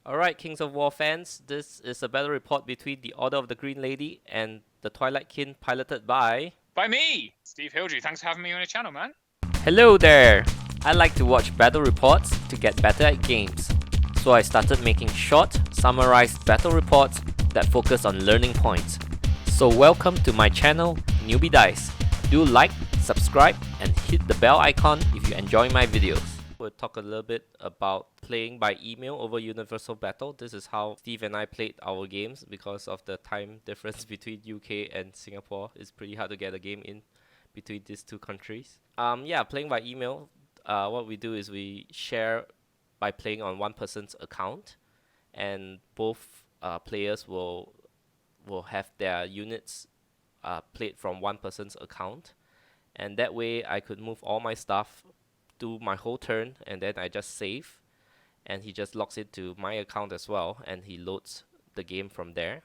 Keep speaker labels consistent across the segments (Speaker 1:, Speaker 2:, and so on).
Speaker 1: Alright, Kings of War fans, this is a battle report between the Order of the Green Lady and the Twilight Kin, piloted by...
Speaker 2: By me, Steve Hildrew. Thanks for having me on your channel, man.
Speaker 1: Hello there! I like to watch battle reports to get better at games. So I started making short, summarized battle reports that focus on learning points. So welcome to my channel, Newbie Dice. Do like, subscribe, and hit the bell icon if you enjoy my videos. We'll talk a little bit about playing by email over Universal Battle. This is how Steve and I played our games because of the time difference between UK and Singapore. It's pretty hard to get a game in between these two countries. Playing by email, what we do is we share by playing on one person's account, and both players will have their units played from one person's account, and that way I could move all my stuff, do my whole turn, and then I just save, and he just logs into my account as well, and he loads the game from there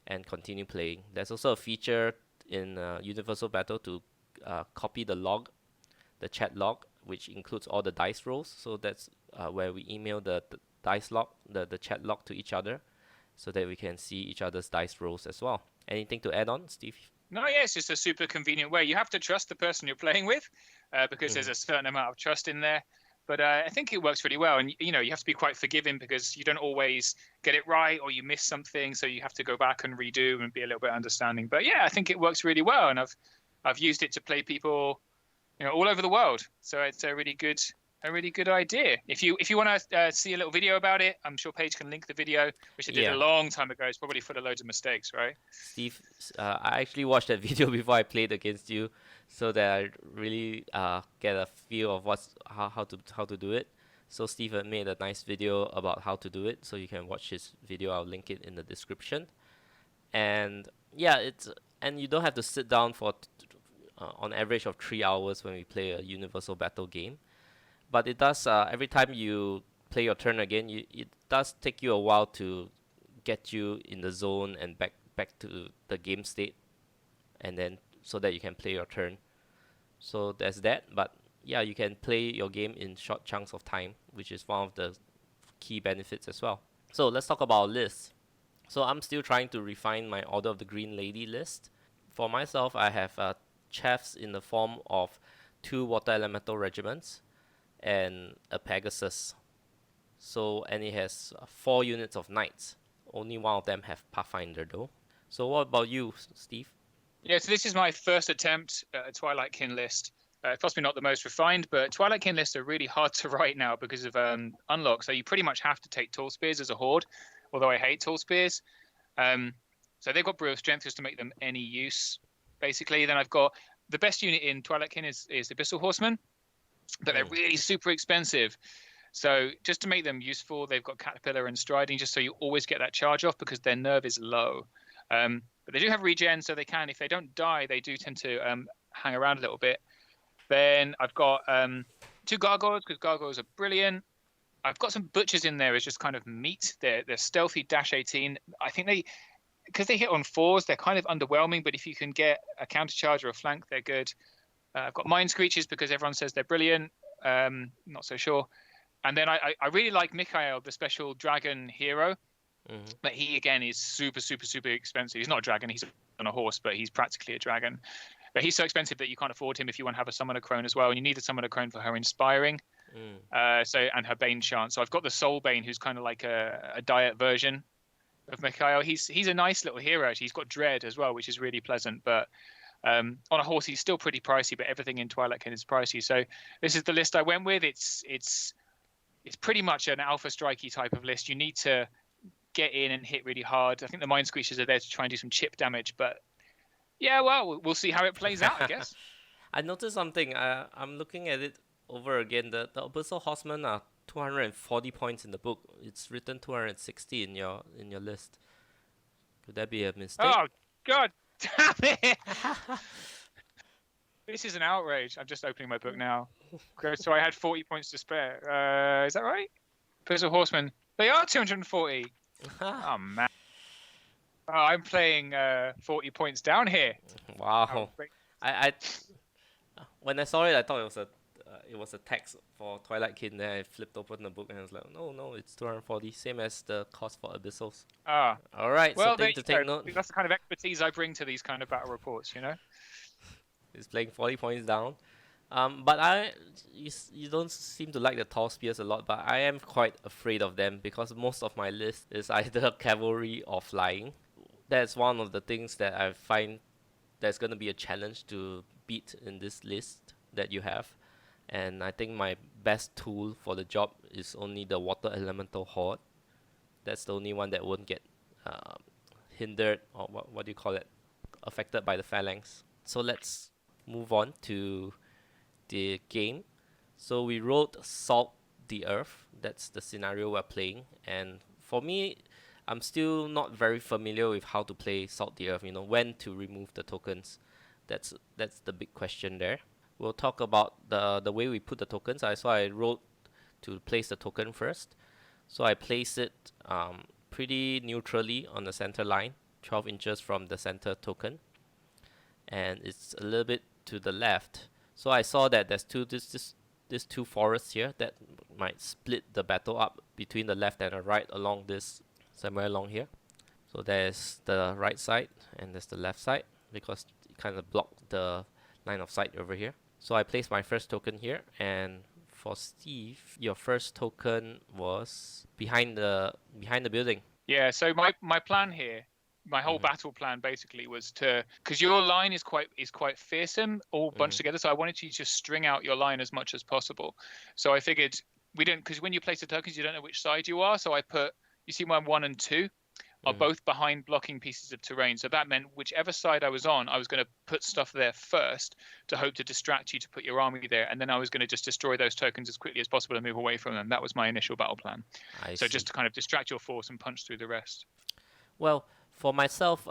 Speaker 1: and continue playing. There's also a feature in Universal Battle to copy the log, the chat log, which includes all the dice rolls. So that's where we email the dice log, the chat log to each other, so that we can see each other's dice rolls as well. Anything to add on, Steve?
Speaker 2: No, yeah, it's just a super convenient way. You have to trust the person you're playing with because there's a certain amount of trust in there. But I think it works really well. And, you know, you have to be quite forgiving because you don't always get it right or you miss something. So you have to go back and redo and be a little bit understanding. But yeah, I think it works really well. And I've used it to play people, you know, all over the world. So it's a really good idea. If you want to see a little video about it, I'm sure Paige can link the video, which I did a long time ago. It's probably full of loads of mistakes, right?
Speaker 1: Steve, I actually watched that video before I played against you, so that I really get a feel of how to do it. So Steve had made a nice video about how to do it, so you can watch his video. I'll link it in the description. And yeah, and you don't have to sit down for on average of 3 hours when we play a Universal Battle game. But it does, every time you play your turn again, it does take you a while to get you in the zone and back to the game state, and then so that you can play your turn. So there's that, but yeah, you can play your game in short chunks of time, which is one of the key benefits as well. So let's talk about lists. So I'm still trying to refine my Order of the Green Lady list. For myself, I have chaffs in the form of 2 water elemental regiments and a Pegasus. And it has 4 units of knights. Only one of them have Pathfinder though. So what about you, Steve?
Speaker 2: Yeah, so this is my first attempt at a Twilight Kin list. Possibly not the most refined, but Twilight Kin lists are really hard to write now because of unlock. So you pretty much have to take tall spears as a horde, although I hate tall spears. So they've got Brew of Strength just to make them any use, basically. Then I've got the best unit in Twilight Kin is the Abyssal Horsemen, but they're really super expensive. So just to make them useful, they've got Caterpillar and Striding, just so you always get that charge off because their nerve is low. But they do have regen, so they can, if they don't die, they do tend to hang around a little bit. Then I've got 2 Gargoyles, because Gargoyles are brilliant. I've got some Butchers in there as just kind of meat. They're stealthy, dash 18. I think because they hit on 4s, they're kind of underwhelming, but if you can get a counter charge or a flank, they're good. I've got Mind Screeches because everyone says they're brilliant. Not so sure. And then I really like Mikhail, the special dragon hero. But he, again, is super, super, super expensive. He's not a dragon. He's on a horse, but he's practically a dragon. But he's so expensive that you can't afford him if you want to have a Summoner Crone as well. And you need a Summoner Crone for her Inspiring. And her Bane chant. So I've got the Soul Bane, who's kind of like a diet version of Mikhail. He's a nice little hero, actually. He's got Dread as well, which is really pleasant. But on a horse, he's still pretty pricey, but everything in Twilight Kin is pricey. So this is the list I went with. It's pretty much an alpha strikey type of list. You need to get in and hit really hard. I think the Mind Screechers are there to try and do some chip damage, but yeah, well, we'll see how it plays out, I guess.
Speaker 1: I noticed something. I'm looking at it over again. The Abyssal Horsemen are 240 points in the book. It's written 260 in your list. Could that be a mistake?
Speaker 2: Oh God damn it! This is an outrage. I'm just opening my book now. So I had 40 points to spare. Is that right? Abyssal Horsemen. They are 240. Oh man. Oh, I'm playing 40 points down here.
Speaker 1: Wow. I when I saw it, I thought it was it was a text for Twilight Kin. Then I flipped open the book and I was like, no, it's 240, same as the cost for Abyssals.
Speaker 2: Ah,
Speaker 1: All right,
Speaker 2: well, there
Speaker 1: something to
Speaker 2: you
Speaker 1: take
Speaker 2: go.
Speaker 1: note.
Speaker 2: That's the kind of expertise I bring to these kind of battle reports, you know?
Speaker 1: He's playing 40 points down. You don't seem to like the tall spears a lot, but I am quite afraid of them because most of my list is either cavalry or flying. That's one of the things that I find that's going to be a challenge to beat in this list that you have. And I think my best tool for the job is only the water elemental horde. That's the only one that won't get uh, hindered, or what do you call it, affected by the phalanx. So let's move on to the game. So we wrote Salt the Earth. That's the scenario we're playing. And for me, I'm still not very familiar with how to play Salt the Earth. When to remove the tokens. That's the big question there. We'll talk about the way we put the tokens. I wrote to place the token first. So I place it pretty neutrally on the center line, 12 inches from the center token. And it's a little bit to the left. So I saw that there's these two forests here that might split the battle up between the left and the right along this, somewhere along here. So there's the right side and there's the left side because it kind of blocked the line of sight over here. So I placed my first token here, and for Steve, your first token was behind the building.
Speaker 2: Yeah, so my plan here, my whole battle plan basically was to, because your line is quite fearsome, all bunched together. So I wanted you to just string out your line as much as possible. So I figured because when you place the tokens, you don't know which side you are. So I put, you see my 1 and 2 are both behind blocking pieces of terrain. So that meant whichever side I was on, I was going to put stuff there first to hope to distract you to put your army there. And then I was going to just destroy those tokens as quickly as possible and move away from them. That was my initial battle plan.
Speaker 1: I
Speaker 2: So
Speaker 1: see.
Speaker 2: just to kind of distract your force and punch through the rest.
Speaker 1: Well, for myself,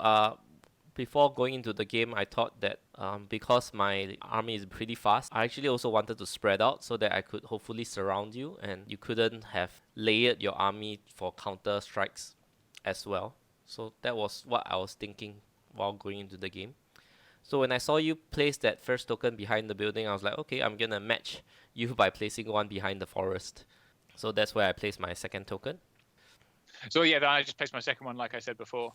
Speaker 1: before going into the game, I thought that because my army is pretty fast, I actually also wanted to spread out so that I could hopefully surround you and you couldn't have layered your army for counter strikes as well. So that was what I was thinking while going into the game. So when I saw you place that first token behind the building, I was like, okay, I'm gonna match you by placing one behind the forest. So that's where I placed my second token.
Speaker 2: So yeah, then I just placed my second one, like I said before,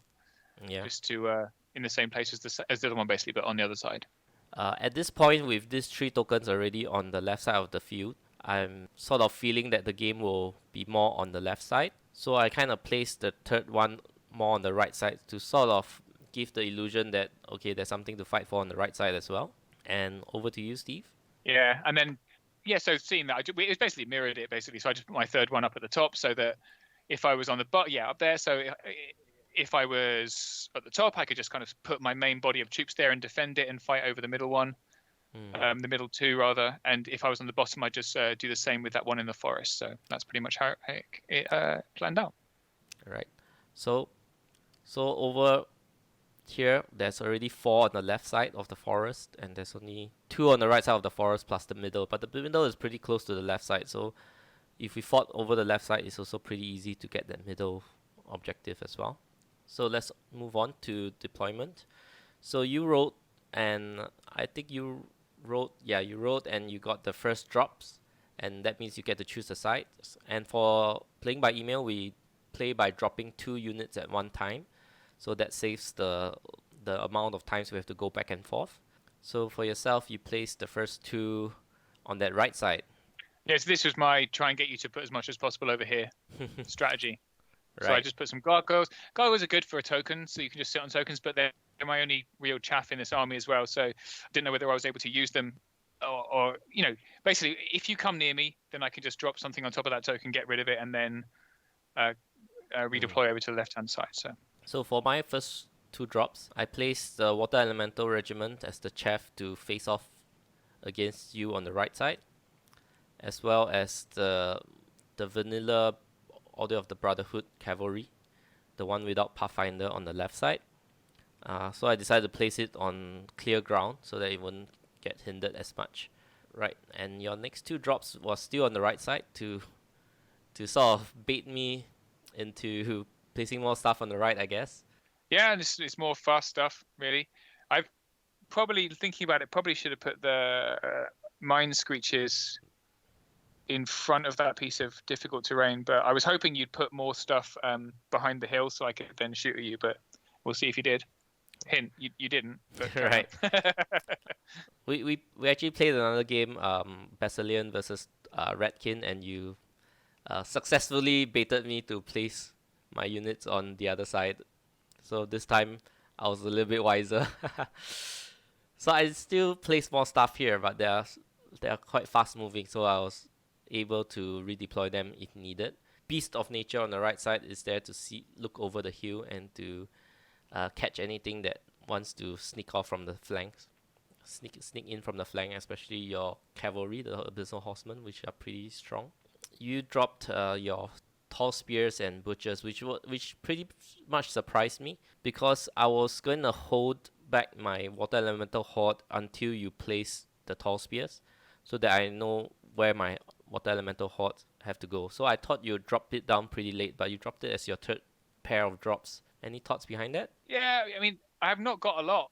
Speaker 1: Yeah.
Speaker 2: just to in the same place as the other one, basically, but on the other side.
Speaker 1: At this point, with these 3 tokens already on the left side of the field, I'm sort of feeling that the game will be more on the left side. So I kind of placed the third one more on the right side to sort of give the illusion that, okay, there's something to fight for on the right side as well. And over to you, Steve.
Speaker 2: Yeah, and then, yeah, so seeing that, it basically mirrored it, basically. So I just put my third one up at the top so that if I was on the up there, so if I was at the top, I could just kind of put my main body of troops there and defend it and fight over the middle one, the middle 2 rather. And if I was on the bottom, I'd just do the same with that one in the forest. So that's pretty much how it planned out.
Speaker 1: Right. So over here, there's already 4 on the left side of the forest, and there's only 2 on the right side of the forest plus the middle. But the middle is pretty close to the left side, so if we fought over the left side, it's also pretty easy to get that middle objective as well. So let's move on to deployment. So you wrote, and I think you wrote and you got the first drops, and that means you get to choose the side. And for playing by email, we play by dropping 2 units at one time, so that saves the amount of times we have to go back and forth. So for yourself, you placed the first 2 on that right side.
Speaker 2: Yes, this was my try and get you to put as much as possible over here strategy.
Speaker 1: Right.
Speaker 2: So I just put some gargoyles. Gargoyles are good for a token, so you can just sit on tokens, but they're my only real chaff in this army as well. So I didn't know whether I was able to use them or basically, if you come near me, then I can just drop something on top of that token, get rid of it, and then redeploy over to the left-hand side.
Speaker 1: So for my first 2 drops, I placed the Water Elemental Regiment as the chaff to face off against you on the right side, as well as the vanilla Order of the Brotherhood Cavalry, the one without Pathfinder, on the left side. So I decided to place it on clear ground so that it wouldn't get hindered as much. Right, and your next 2 drops was still on the right side to sort of bait me into placing more stuff on the right, I guess.
Speaker 2: Yeah, it's more fast stuff, really. I've probably, thinking about it, probably should have put mine screeches in front of that piece of difficult terrain, but I was hoping you'd put more stuff behind the hill so I could then shoot at you, but we'll see if you did. Hint, you didn't. But,
Speaker 1: Right. We actually played another game, Basilian versus Redkin, and you successfully baited me to place my units on the other side. So this time I was a little bit wiser. So I still place more stuff here, but they are quite fast moving, so I was able to redeploy them if needed. Beast of Nature on the right side is there to look over the hill and to catch anything that wants to sneak off from the flanks. Sneak in from the flank, especially your cavalry, the Abyssal Horsemen, which are pretty strong. You dropped your tall spears and butchers, which pretty much surprised me, because I was going to hold back my water elemental horde until you place the tall spears, so that I know where my water elemental hordes have to go. So I thought you dropped it down pretty late, but you dropped it as your third pair of drops. Any thoughts behind that?
Speaker 2: Yeah, I mean, I have not got a lot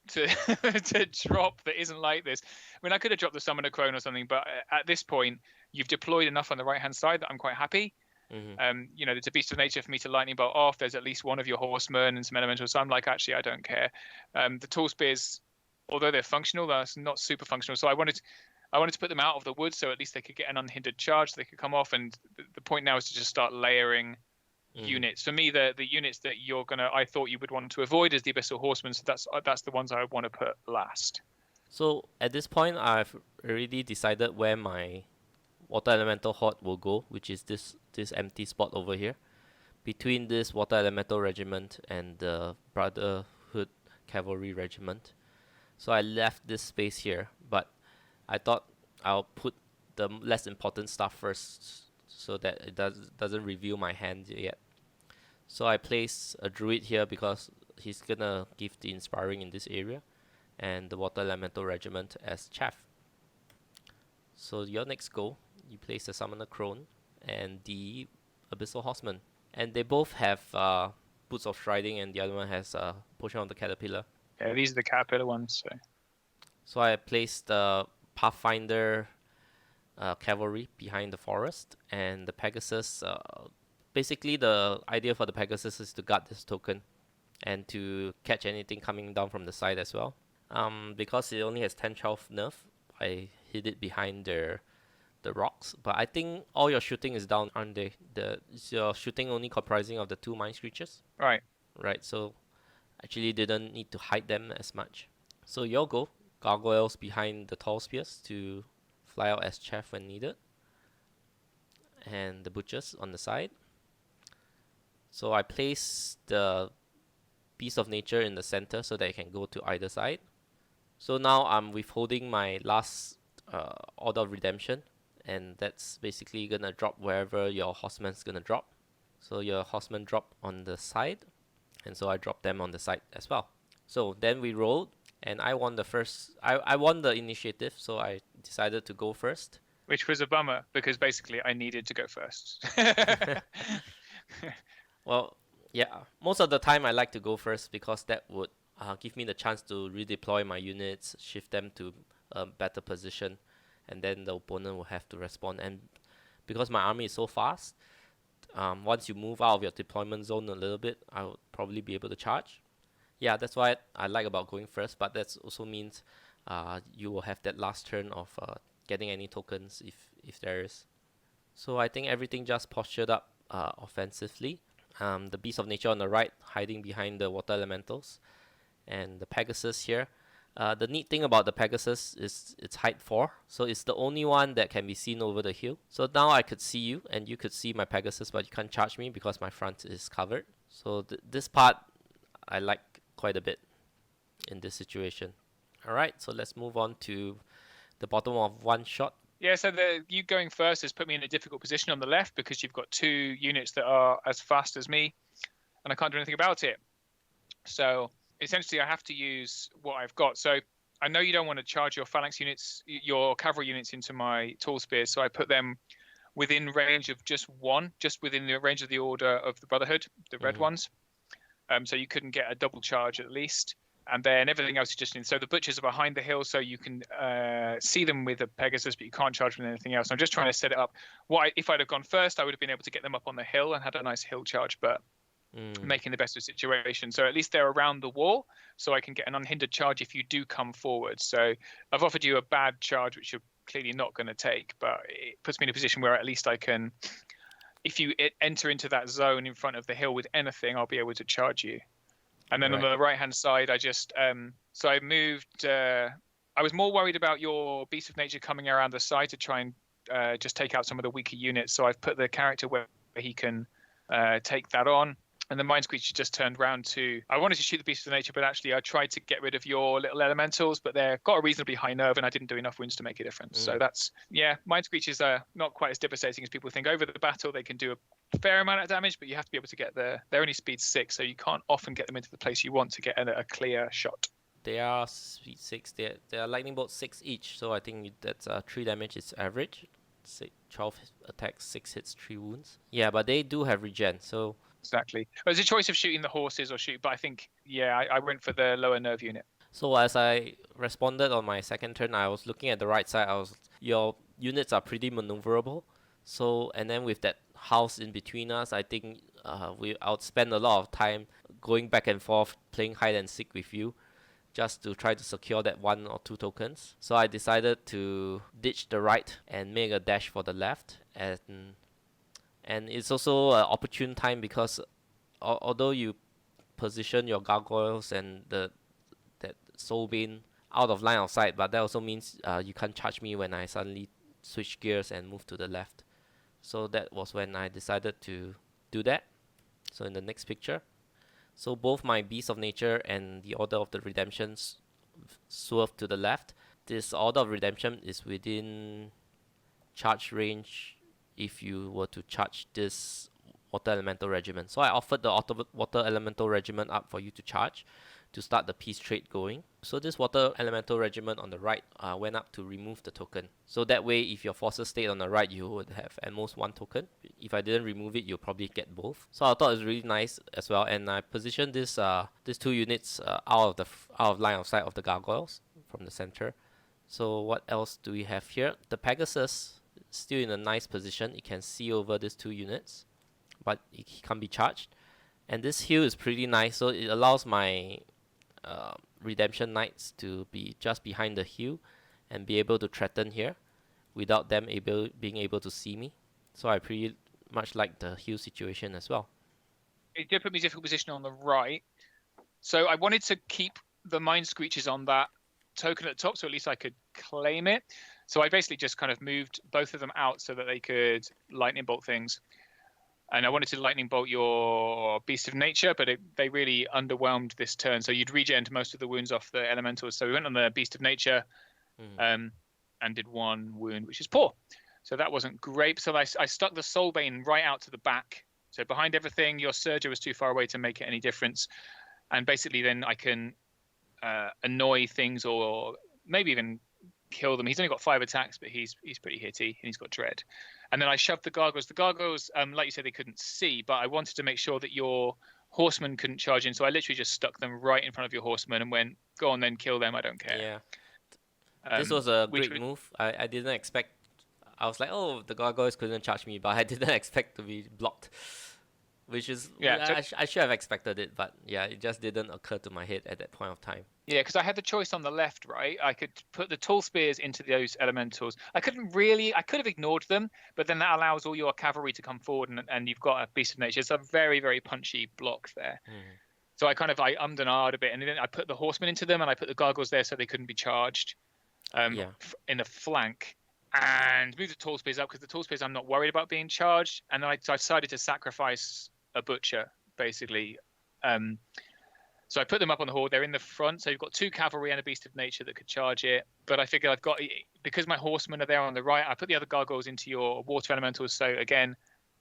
Speaker 2: to to drop that isn't like this. I mean, I could have dropped the Summoner Crone or something, but at this point, you've deployed enough on the right-hand side that I'm quite happy.
Speaker 1: Mm-hmm.
Speaker 2: There's a Beast of Nature for me to lightning bolt off. There's at least one of your horsemen and some elementals. So I'm like, actually, I don't care. The tall spears, although they're functional, they're not super functional. So I wanted to put them out of the woods so at least they could get an unhindered charge. They could come off, and the point now is to just start layering units. For me, the units that I thought you would want to avoid is the Abyssal Horsemen. So that's the ones I want to put last.
Speaker 1: So at this point, I've already decided where my water elemental horde will go, which is this empty spot over here, between this water elemental regiment and the Brotherhood cavalry regiment. So I left this space here, but I thought I'll put the less important stuff first, so that it doesn't reveal my hand yet. So I place a druid here because he's gonna give the inspiring in this area, and the water elemental regiment as chaff. So your next go, you place the Summoner Crone and the Abyssal Horseman, and they both have Boots of Striding, and the other one has Potion of the Caterpillar.
Speaker 2: Yeah, these are the caterpillar ones.
Speaker 1: So I placed the Pathfinder cavalry behind the forest, and the Pegasus. Basically, the idea for the Pegasus is to guard this token and to catch anything coming down from the side as well. Because it only has 10-12 nerf, I hid it behind the rocks. But I think all your shooting is down, aren't they? Is your shooting only comprising of the 2 Mind Screeches?
Speaker 2: Right.
Speaker 1: Right, so actually didn't need to hide them as much. So your go, gargoyles behind the tall spears to fly out as chaff when needed, and the butchers on the side. So I place the Beast of Nature in the center so that it can go to either side. So now I'm withholding my last Order of Redemption, and that's basically gonna drop wherever your horseman's gonna drop. So your horsemen drop on the side, and so I drop them on the side as well. So then we rolled, and I won the first. I won the initiative, so I decided to go first.
Speaker 2: Which was a bummer, because basically I needed to go first.
Speaker 1: Well, yeah, most of the time I like to go first because that would give me the chance to redeploy my units, shift them to a better position, and then the opponent will have to respond. And because my army is so fast, once you move out of your deployment zone a little bit, I would probably be able to charge. Yeah, that's why I like about going first, but that also means you will have that last turn of getting any tokens if there is. So I think everything just postured up offensively. The Beast of Nature on the right, hiding behind the water elementals, and the Pegasus here. The neat thing about the Pegasus is it's height 4, so it's the only one that can be seen over the hill. So now I could see you, and you could see my Pegasus, but you can't charge me because my front is covered. So this part I like quite a bit in this situation. Alright, so let's move on to the bottom of one shot.
Speaker 2: Yeah, so you going first has put me in a difficult position on the left because you've got 2 units that are as fast as me, and I can't do anything about it. So essentially I have to use what I've got. So I know you don't want to charge your phalanx units, your cavalry units into my tall spears, so I put them within range of just within the range of the Order of the Brotherhood, the red ones. So you couldn't get a double charge at least. And then everything else is just in. So the butchers are behind the hill, so you can see them with a Pegasus, but you can't charge them with anything else. I'm just trying to set it up. If I'd have gone first, I would have been able to get them up on the hill and had a nice hill charge, but making the best of the situation. So at least they're around the wall, so I can get an unhindered charge if you do come forward. So I've offered you a bad charge, which you're clearly not going to take, but it puts me in a position where at least I can, if you enter into that zone in front of the hill with anything, I'll be able to charge you. And then on the right-hand side, I just so I moved. I was more worried about your Beast of Nature coming around the side to try and just take out some of the weaker units. So I've put the character where he can take that on. And the Mind Screecher just turned round to. I wanted to shoot the Beast of Nature, but actually I tried to get rid of your little elementals, but they've got a reasonably high nerve, and I didn't do enough wounds to make a difference. So that's Mind Screechers are not quite as devastating as people think. Over the battle, they can do a fair amount of damage, but you have to be able to get they're only speed 6, so you can't often get them into the place you want to get a clear shot.
Speaker 1: They are speed 6. They are lightning bolt 6 each, so I think that's 3 damage is average. 12 attacks, 6 hits, 3 wounds. Yeah, but they do have regen, so.
Speaker 2: Exactly. There's a choice of shooting the horses or but I think, I went for the lower nerve unit.
Speaker 1: So as I responded on my second turn, I was looking at the right side. Your units are pretty maneuverable. So, and then with that house in between us, I think I would spend a lot of time going back and forth, playing hide and seek with you, just to try to secure that 1 or 2 tokens. So I decided to ditch the right and make a dash for the left. And it's also an opportune time because although you position your gargoyles and that Soulbane out of line of sight, but that also means you can't charge me when I suddenly switch gears and move to the left. So that was when I decided to do that. So in the next picture. So both my Beast of Nature and the Order of the Redemption swerve to the left. This Order of Redemption is within charge range if you were to charge this Water Elemental Regiment. So I offered the Water Elemental Regiment up for you to charge to start the peace trade going. So this Water Elemental Regiment on the right went up to remove the token. So that way, if your forces stayed on the right, you would have at most 1 token. If I didn't remove it, you'll probably get both. So I thought it was really nice as well, and I positioned these 2 units out of line of sight of the gargoyles from the center. So what else do we have here? The Pegasus still in a nice position. It can see over these 2 units, but it can't be charged. And this hill is pretty nice, so it allows my Redemption Knights to be just behind the hill and be able to threaten here without them being able to see me. So I pretty much like the hill situation as well.
Speaker 2: It did put me in a difficult position on the right. So I wanted to keep the Mind Screechers on that token at the top, so at least I could claim it. So I basically just kind of moved both of them out so that they could lightning bolt things. And I wanted to lightning bolt your Beast of Nature, but they really underwhelmed this turn. So you'd regen most of the wounds off the elementals. So we went on the Beast of Nature and did 1 wound, which is poor. So that wasn't great. So I stuck the Soulbane right out to the back. So behind everything, your Surger was too far away to make it any difference. And basically then I can annoy things or maybe even kill them. He's only got 5 attacks, but he's pretty hitty and he's got dread. And then I shoved the gargoyles. The gargoyles, like you said, they couldn't see, but I wanted to make sure that your horsemen couldn't charge in. So I literally just stuck them right in front of your horsemen and went, go on then, kill them. I don't care.
Speaker 1: Yeah. This was a great move. I didn't expect. I was like, oh, the gargoyles couldn't charge me, but I didn't expect to be blocked. Which is, I should have expected it, but yeah, it just didn't occur to my head at that point of time.
Speaker 2: Yeah, because I had the choice on the left, right? I could put the tall spears into those elementals. I could have ignored them, but then that allows all your cavalry to come forward and you've got a Beast of Nature. It's a very, very punchy block there. So I ummed and ahed a bit, and then I put the horsemen into them and I put the gargoyles there so they couldn't be charged in the flank. And moved the tall spears up because the tall spears I'm not worried about being charged. And then I decided to sacrifice a butcher, basically. So I put them up on the horde. They're in the front, so you've got 2 cavalry and a Beast of Nature that could charge it. But I figure I've got, because my horsemen are there on the right, I put the other gargoyles into your water elementals. So again,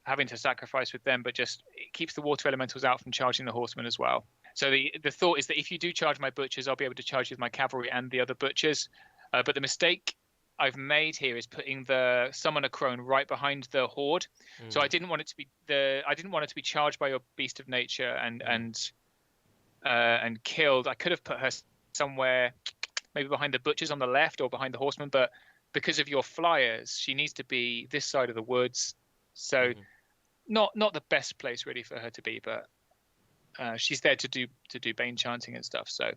Speaker 2: having to sacrifice with them, but just it keeps the water elementals out from charging the horsemen as well. So the thought is that if you do charge my butchers, I'll be able to charge with my cavalry and the other butchers. But the mistake I've made here is putting the Summoner Crone right behind the horde. So I didn't want it to be charged by your Beast of Nature and and killed. I could have put her somewhere, maybe behind the butchers on the left or behind the horsemen, but because of your flyers, she needs to be this side of the woods. So not the best place really for her to be, but she's there to do bane chanting and stuff. So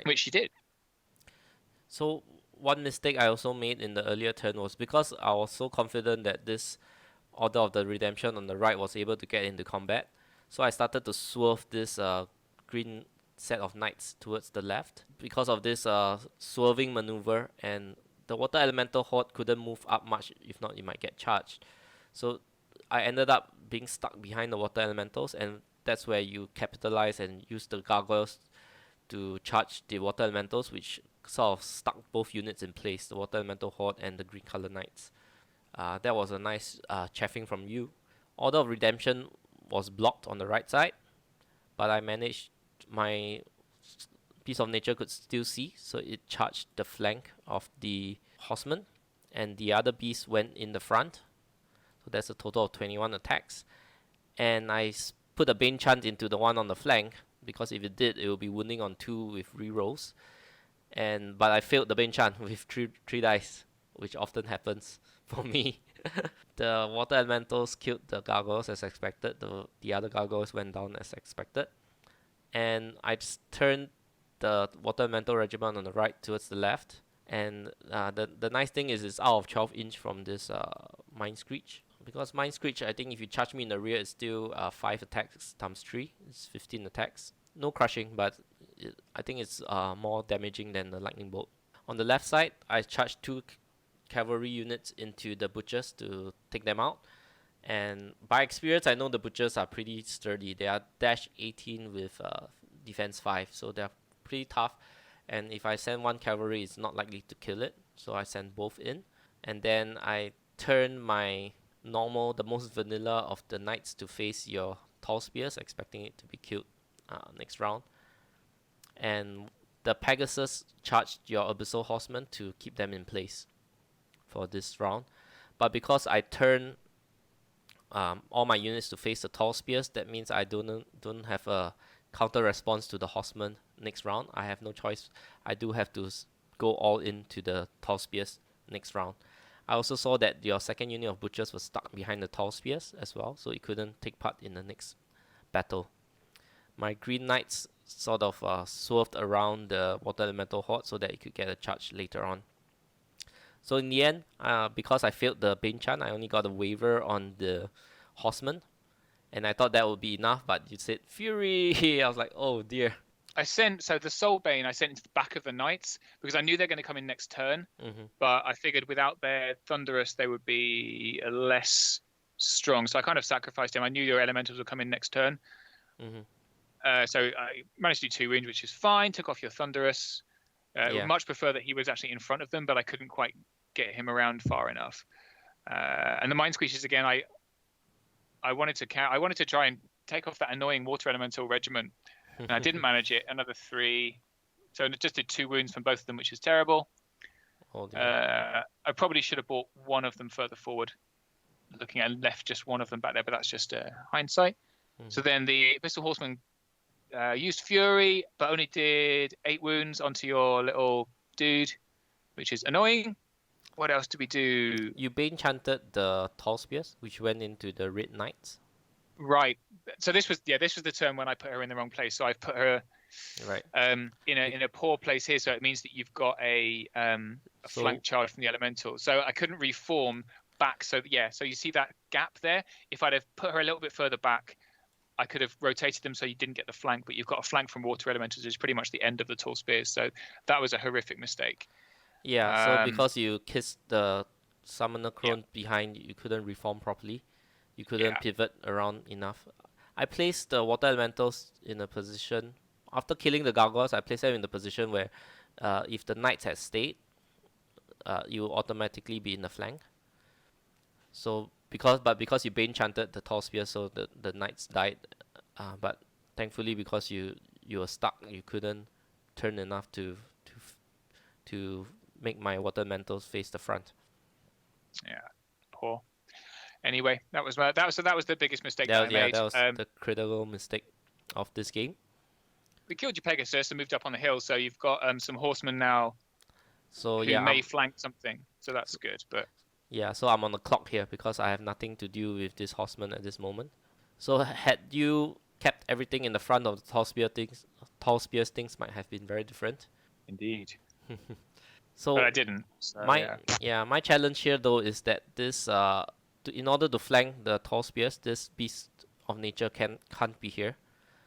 Speaker 2: which she did.
Speaker 1: So one mistake I also made in the earlier turn was because I was so confident that this Order of the Redemption on the right was able to get into combat. So I started to swerve this green set of knights towards the left. Because of this swerving maneuver, and the Water Elemental Horde couldn't move up much, if not it might get charged. So I ended up being stuck behind the Water Elementals, and that's where you capitalize and use the gargoyles to charge the Water Elementals, which sort of stuck both units in place, the Water Elemental Horde and the green color knights. That was a nice chaffing from you. Order of Redemption was blocked on the right side, but I managed, my Piece of Nature could still see, so it charged the flank of the horseman, and the other beast went in the front. So that's a total of 21 attacks. And I put a Bane Chant into the one on the flank, because if it did, it would be wounding on 2 with rerolls. But I failed the Bane Chant with 3 dice, which often happens for me. The Water Elementals killed the gargoyles as expected. The other gargoyles went down as expected. And I just turned the Water Elemental Regiment on the right towards the left. And the nice thing is it's out of 12 inch from this Mind Screech. Because Mind Screech, I think if you charge me in the rear, it's still 5 attacks times 3. It's 15 attacks. No crushing, but I think it's more damaging than the Lightning Bolt. On the left side, I charged 2 cavalry units into the butchers to take them out. And by experience, I know the butchers are pretty sturdy. They are dash 18 with defense 5, so they're pretty tough. And if I send 1 cavalry, it's not likely to kill it, so I send both in. And then I turn my normal, the most vanilla of the knights to face your tall spears, expecting it to be killed next round. And the Pegasus charged your Abyssal Horsemen to keep them in place for this round. But because I turn all my units to face the tall spears, that means I don't have a counter response to the horsemen next round. I have no choice. I do have to go all into the tall spears next round. I also saw that your second unit of butchers was stuck behind the tall spears as well, so it couldn't take part in the next battle. My green knights sort of swerved around the Water Elemental Horde so that it could get a charge later on. So in the end, because I failed the Bane Chant, I only got a waiver on the horseman, and I thought that would be enough, but you said Fury. I was like, oh dear.
Speaker 2: So the Soul Bane I sent into the back of the knights because I knew they're going to come in next turn, but I figured without their Thunderous they would be less strong. So I kind of sacrificed him. I knew your Elementals would come in next turn. So I managed to do 2 wounds, which is fine. Took off your Thunderous. Would much prefer that he was actually in front of them, but I couldn't quite get him around far enough. And the Mind Squeezes again. I wanted to try and take off that annoying Water Elemental regiment, and I didn't manage it. Another 3, so I just did 2 wounds from both of them, which is terrible. I probably should have brought one of them further forward, looking at left just one of them back there, but that's just hindsight. So then the Pistol Horseman used Fury, but only did 8 wounds onto your little dude, which is annoying. What else did we do?
Speaker 1: You Bane Chanted the Tall Spears, which went into the Red Knights.
Speaker 2: Right. So this was the turn when I put her in the wrong place. So I've put her in a poor place here. So it means that you've got a flank charge from the Elemental. So I couldn't reform back. So so you see that gap there. If I'd have put her a little bit further back, I could have rotated them so you didn't get the flank, but you've got a flank from Water Elementals, which is pretty much the end of the Tall Spears. So that was a horrific mistake.
Speaker 1: Yeah, so because you kissed the Summoner Crone behind, you couldn't reform properly. You couldn't pivot around enough. I placed the Water Elementals in a position, after killing the Gargoyles, I placed them in the position where if the Knights had stayed, you will automatically be in the flank. So because you Bane Chanted the Tall Spear, so the Knights died. But thankfully, because you were stuck, you couldn't turn enough to make my Water Elementals face the front.
Speaker 2: Yeah, poor. Anyway, that was the biggest mistake that I made.
Speaker 1: That was the critical mistake of this game.
Speaker 2: we killed your Pegasus and moved up on the hill, so you've got some horsemen now
Speaker 1: So
Speaker 2: who
Speaker 1: yeah,
Speaker 2: may flank something. So that's good. But
Speaker 1: so I'm on the clock here because I have nothing to do with this horseman at this moment. So had you kept everything in the front of the tall spears things might have been very different.
Speaker 2: indeed,
Speaker 1: So
Speaker 2: but I didn't. So,
Speaker 1: my challenge here though is that this in order to flank the tall spears, this beast of nature can't be here,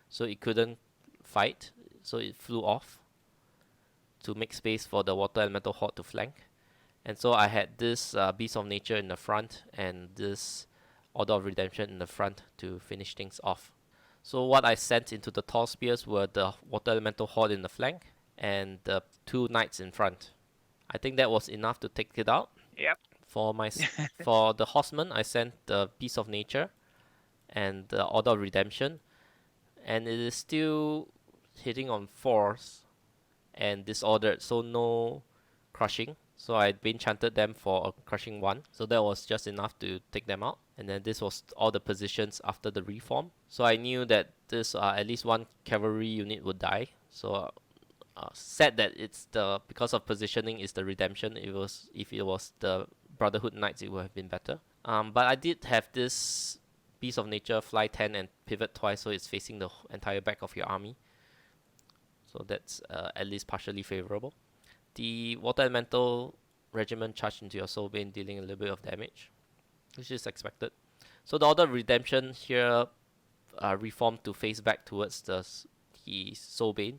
Speaker 1: so it couldn't fight, so it flew off to make space for the water elemental horde to flank. And so I had this beast of nature in the front and this order of redemption in the front to finish things off. So what I sent into the tall spears were the water elemental horde in the flank and the 2 knights in front. I think that was enough to take it out.
Speaker 2: Yep.
Speaker 1: For the horsemen, I sent the beast of nature and the order of redemption, and it is still hitting on 4s and disordered, so no crushing. So I enchanted them for a crushing 1, so that was just enough to take them out. And then this was all the positions after the reform. So I knew that this at least 1 cavalry unit would die. So said that it's because of positioning is the redemption. If it was the Brotherhood Knights, it would have been better. But I did have this Beast of Nature fly 10 and pivot twice, so it's facing the entire back of your army. So that's at least partially favorable. The Water Elemental Regiment charged into your Soulbane, dealing a little bit of damage, which is expected. So the Order of Redemption here reformed to face back towards the Soulbane.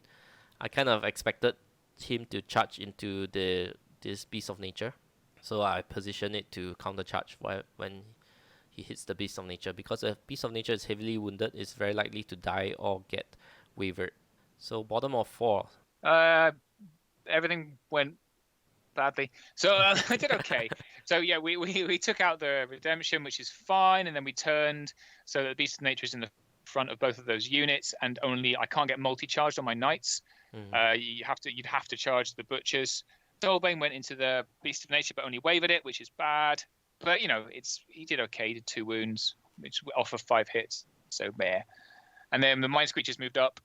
Speaker 1: I kind of expected him to charge into this Beast of Nature, so I position it to counter charge when he hits the Beast of Nature, because the Beast of Nature is heavily wounded, it's very likely to die or get wavered. So bottom of 4.
Speaker 2: Everything went badly. So I did okay. So yeah, we took out the redemption, which is fine, and then we turned so that the Beast of Nature is in the front of both of those units, and I can't get multi-charged on my knights. You'd have to charge the butchers. Soulbane went into the Beast of Nature, but only wavered it, which is bad. But he did okay. He did 2 wounds, which off of 5 hits. So meh. And then the Mind Screechers moved up,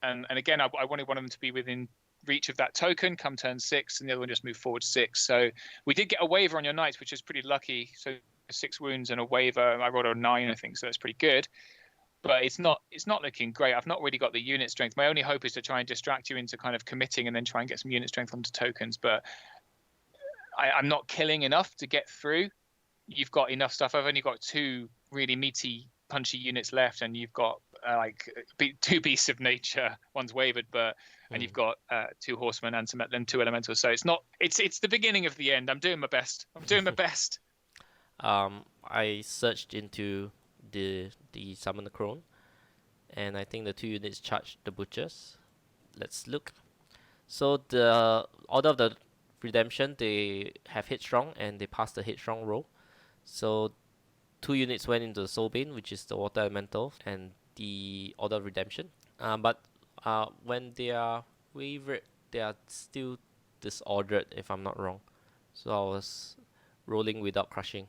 Speaker 2: and again I wanted one of them to be within reach of that token come turn 6, and the other one just moved forward 6. So we did get a waiver on your knights, which is pretty lucky. So 6 wounds and a waiver. I rolled a 9, I think, so that's pretty good. But it's not looking great. I've not really got the unit strength. My only hope is to try and distract you into kind of committing and then try and get some unit strength onto tokens. But I'm not killing enough to get through. You've got enough stuff. I've only got 2 really meaty, punchy units left, and you've got 2 Beasts of Nature. One's wavered, and you've got 2 horsemen and 2 elementals. So it's the beginning of the end. I'm doing my best.
Speaker 1: I searched into the Summon the Crone, and I think the 2 units charged the butchers. Let's look. So the Order of the Redemption, they have Headstrong and they passed the Headstrong roll. So 2 units went into the Soulbane, which is the Water Elemental, and the Order of Redemption. But when they are wavered, they are still disordered, if I'm not wrong. So I was rolling without crushing.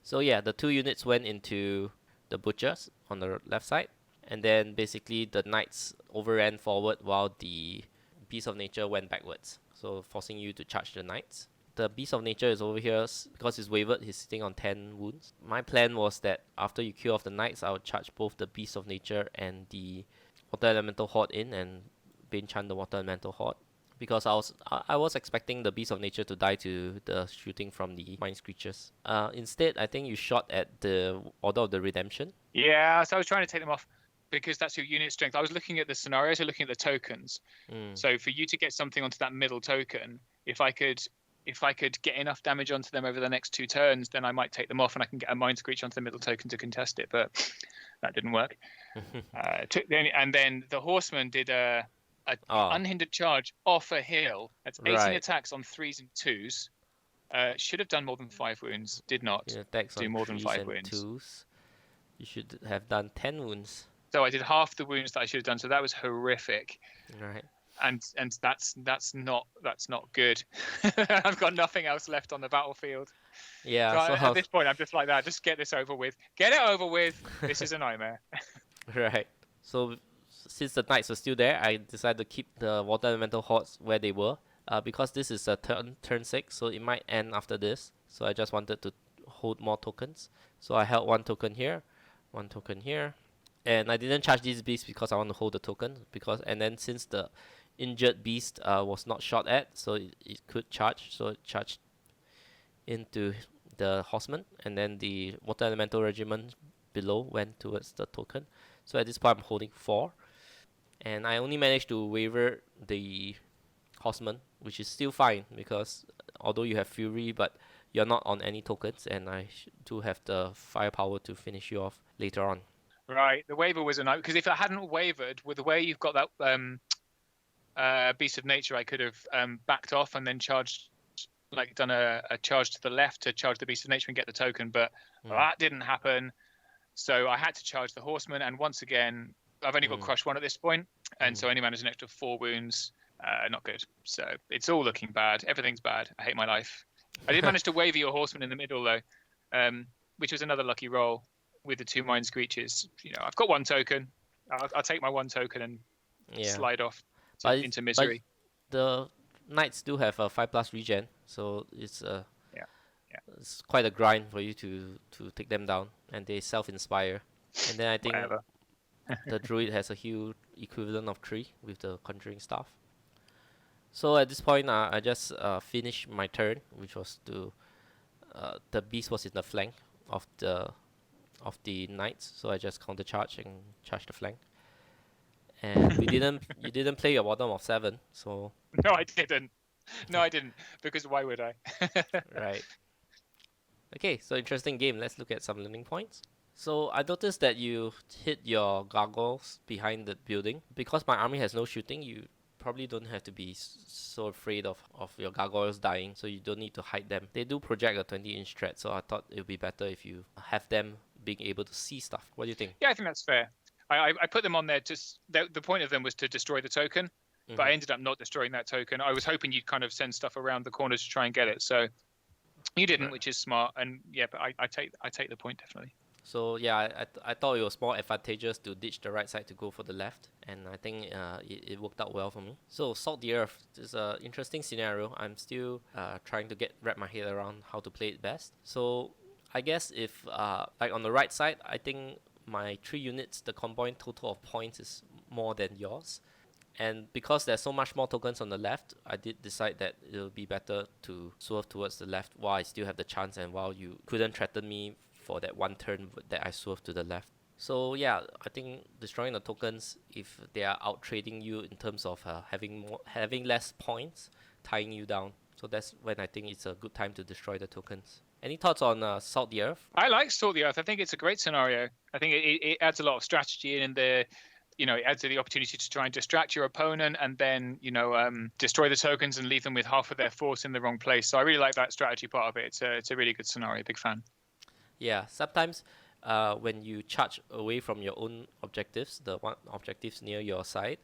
Speaker 1: So yeah, the 2 units went into the butchers on the left side, and then basically the knights overran forward while the Beast of Nature went backwards, so forcing you to charge the knights. The Beast of Nature is over here because he's wavered, he's sitting on 10 wounds. My plan was that after you kill off the knights, I would charge both the Beast of Nature and the Water Elemental Horde in and Bane-chan the Water Elemental Horde, because I was expecting the Beast of Nature to die to the shooting from the Mind Screechers. Instead, I think you shot at the Order of the Redemption.
Speaker 2: Yeah, so I was trying to take them off because that's your unit strength. I was looking at the scenarios, looking at the tokens. So for you to get something onto that middle token, if I could get enough damage onto them over the next 2 turns, then I might take them off and I can get a Mind Screech onto the middle token to contest it. But that didn't work. And then the Horseman did a unhindered charge off a hill. That's 18 attacks on 3s and 2s. Should have done more than 5 wounds. Did not do more than 5 wounds.
Speaker 1: 2s. You should have done 10 wounds.
Speaker 2: So I did half the wounds that I should have done. So that was horrific.
Speaker 1: Right.
Speaker 2: And that's not good. I've got nothing else left on the battlefield.
Speaker 1: Yeah.
Speaker 2: So at this point, I'm just like that. Just get this over with. Get it over with. This is a nightmare.
Speaker 1: Right. So since the knights were still there, I decided to keep the water elemental hordes where they were. Because this is a turn 6, so it might end after this. So I just wanted to hold more tokens. So I held one token here, one token here. And I didn't charge these beasts because I want to hold the token. And then since the injured beast was not shot at, so it could charge. So it charged into the horseman, and then the water elemental regiment below went towards the token. So at this point I'm holding 4. And I only managed to waver the horseman, which is still fine because although you have fury, but you're not on any tokens, and I do have the firepower to finish you off later on.
Speaker 2: Right, the waver was a night because if I hadn't wavered, with the way you've got that beast of nature, I could have backed off and then charged, like done a charge to the left to charge the beast of nature and get the token, but that didn't happen. So I had to charge the horseman, and once again, I've only got crush 1 at this point, and so I only managed an extra 4 wounds. Not good. So it's all looking bad. Everything's bad. I hate my life. I did manage to waver your horseman in the middle though, which was another lucky roll with the 2 mind screeches. You know, I've got 1 token. I'll take my 1 token and slide off into misery.
Speaker 1: But the knights do have a 5+ regen, so it's it's quite a grind for you to take them down, and they self-inspire. And then I think the druid has a heal equivalent of 3 with the conjuring staff. So at this point, I just finished my turn, which was to the beast was in the flank of the knights, so I just counter charge and charge the flank. And you didn't play your bottom of 7, so
Speaker 2: no, I didn't. No, I didn't, because why would I?
Speaker 1: Right. Okay, so interesting game. Let's look at some learning points. So I noticed that you hit your gargoyles behind the building. Because my army has no shooting, you probably don't have to be so afraid of your gargoyles dying, so you don't need to hide them. They do project a 20-inch threat, so I thought it would be better if you have them being able to see stuff. What do you think?
Speaker 2: Yeah, I think that's fair. I put them on there the point of them was to destroy the token, but I ended up not destroying that token. I was hoping you'd kind of send stuff around the corners to try and get it, so you didn't, which is smart. And yeah, but I take the point definitely.
Speaker 1: So yeah, I thought it was more advantageous to ditch the right side to go for the left, and I think it worked out well for me. So Salt the Earth is an interesting scenario. I'm still trying to wrap my head around how to play it best. So I guess if like on the right side, I think my 3 units, the combined total of points is more than yours. And because there's so much more tokens on the left, I did decide that it'll be better to swerve towards the left while I still have the chance and while you couldn't threaten me for that 1 turn that I swerved to the left. So yeah, I think destroying the tokens, if they are out trading you in terms of having less points, tying you down. So that's when I think it's a good time to destroy the tokens. Any thoughts on Salt the Earth?
Speaker 2: I like Salt the Earth. I think it's a great scenario. I think it adds a lot of strategy in there. You know, it adds the opportunity to try and distract your opponent and then, destroy the tokens and leave them with half of their force in the wrong place. So I really like that strategy part of it. It's a really good scenario. Big fan.
Speaker 1: Yeah, sometimes when you charge away from your own objectives, the one objectives near your side,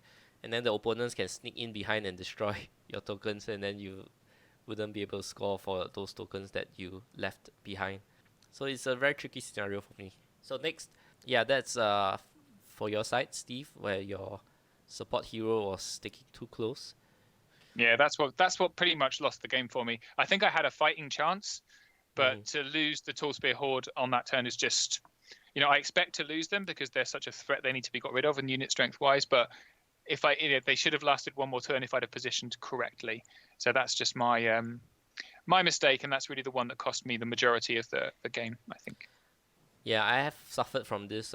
Speaker 1: and then the opponents can sneak in behind and destroy your tokens, and then you wouldn't be able to score for those tokens that you left behind. So it's a very tricky scenario for me. So next, yeah, that's for your side, Steve, where your support hero was sticking too close.
Speaker 2: Yeah, that's what pretty much lost the game for me. I think I had a fighting chance, but to lose the Tall Spear Horde on that turn is just, I expect to lose them because they're such a threat they need to be got rid of and unit strength wise. But if they should have lasted 1 more turn if I'd have positioned correctly. So that's just my mistake, and that's really the one that cost me the majority of the game, I think.
Speaker 1: Yeah, I have suffered from this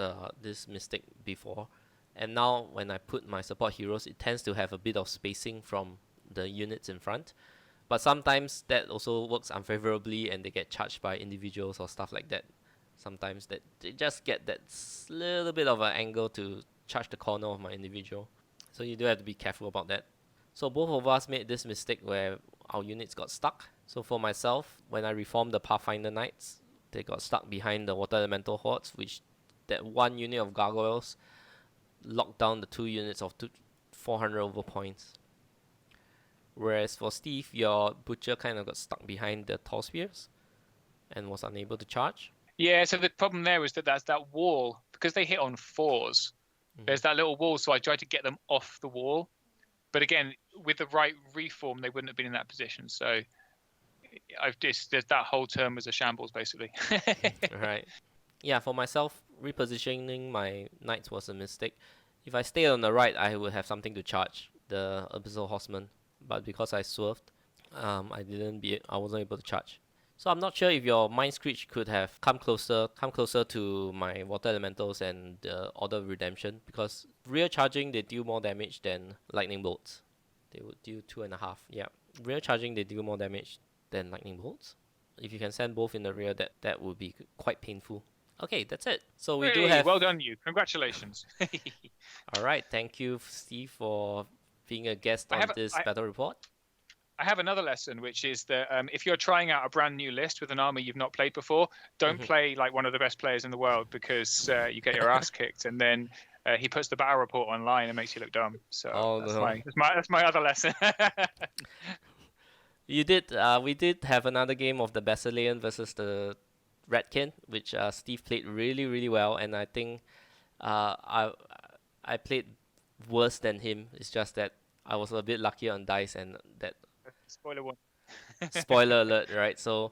Speaker 1: mistake before, and now when I put my support heroes, it tends to have a bit of spacing from the units in front. But sometimes that also works unfavorably, and they get charged by individuals or stuff like that. Sometimes that they just get that little bit of an angle to charge the corner of my individual. So you do have to be careful about that. So both of us made this mistake where our units got stuck. So for myself, when I reformed the Pathfinder Knights, they got stuck behind the Water Elemental Hordes, which that 1 unit of gargoyles locked down the 2 units of 400 over points. Whereas for Steve, your Butcher kind of got stuck behind the Tall Spears and was unable to charge.
Speaker 2: Yeah, so the problem there was that's that wall, because they hit on 4s, There's that little wall, so I tried to get them off the wall. But again, with the right reform, they wouldn't have been in that position. So that whole turn was a shambles, basically.
Speaker 1: Right. Yeah, for myself, repositioning my knights was a mistake. If I stayed on the right, I would have something to charge the Abyssal Horseman. But because I swerved, I wasn't able to charge. So I'm not sure if your Mind Screech could have come closer to my Water Elementals and the Order of Redemption, because rear charging they deal more damage than Lightning Bolts. They would deal 2.5. Yeah, rear charging they deal more damage than Lightning Bolts. If you can send both in the rear, that would be quite painful. Okay, that's it. So we do have.
Speaker 2: Well done, you. Congratulations.
Speaker 1: All right, thank you, Steve, for being a guest on this battle report.
Speaker 2: I have another lesson, which is that if you're trying out a brand new list with an army you've not played before, don't play like one of the best players in the world, because you get your ass kicked, and then he puts the battle report online and makes you look dumb. So that's my other lesson.
Speaker 1: We did have another game of the Basilean versus the Redkin, which Steve played really, really well, and I think I played worse than him. It's just that I was a bit lucky on dice, and that
Speaker 2: Spoiler one.
Speaker 1: spoiler alert, right? So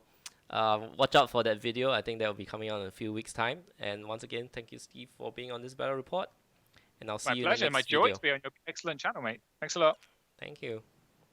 Speaker 1: watch out for that video. I think that will be coming out in a few weeks' time. And once again, thank you, Steve, for being on this battle report. And I'll see you in the next video.
Speaker 2: My pleasure. My joy to be on your excellent channel, mate. Thanks a lot.
Speaker 1: Thank you.